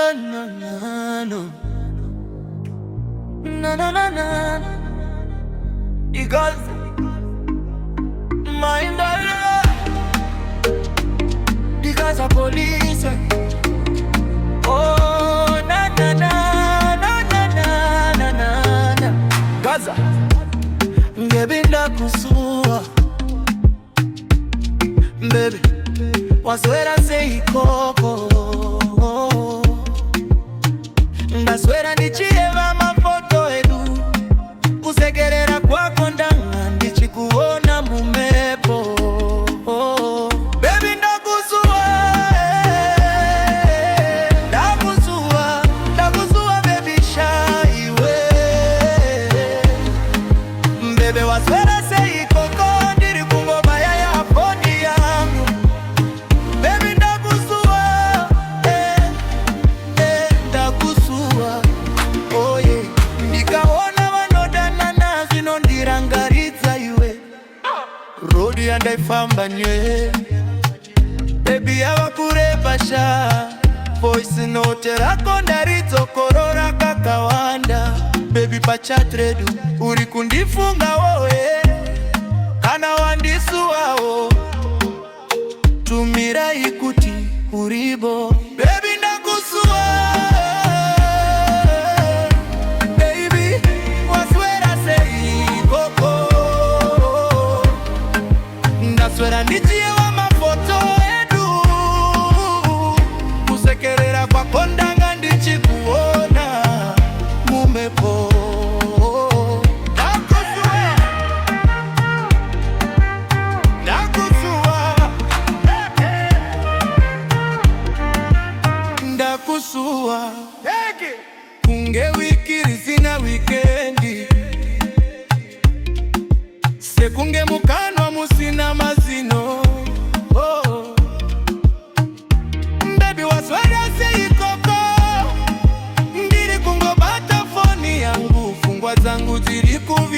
no, no, no, no. No, no, no, no. Because mind alone. Because of police. Oh, na na na na na na na na. Gaza. Baby ndakusua. Baby, waswera sei koko. Ndaswera ndichiyeva mafoto edu. Kusekerera kwako ndanga ndichikuona mumepo. Baby ndakusua. Ndakusua, ndakusua baby shaiwe. Baby waswera sei koko. Ndiri kungobaya ya phone yangu. Baby ndakusua. Ndakusua. Oh yeah. Ndikaona vanodana nazvino ndirangaridza iwe. Rodi yandaifamba nywe. Baby yavakureba sha. Voice note rako ndaridzokorora kakawanda. Baby pachatredu uri kundifunga wowe. Kana wandisuwawo tumira ikuti uribo. Baby ndakusua. Baby waswera sei koko. Ndaswera ndichiyeva mafoto edu. Kusekerera kwako ndanga ndichikuona mumepo. Ndakusua. Kunge wikiri sina wikendi. Sekunge mukanwa musina mazino. Oh. Baby waswera sei koko. Ndiri kungobata phone yangu. Fungwa zangu ziri kuva.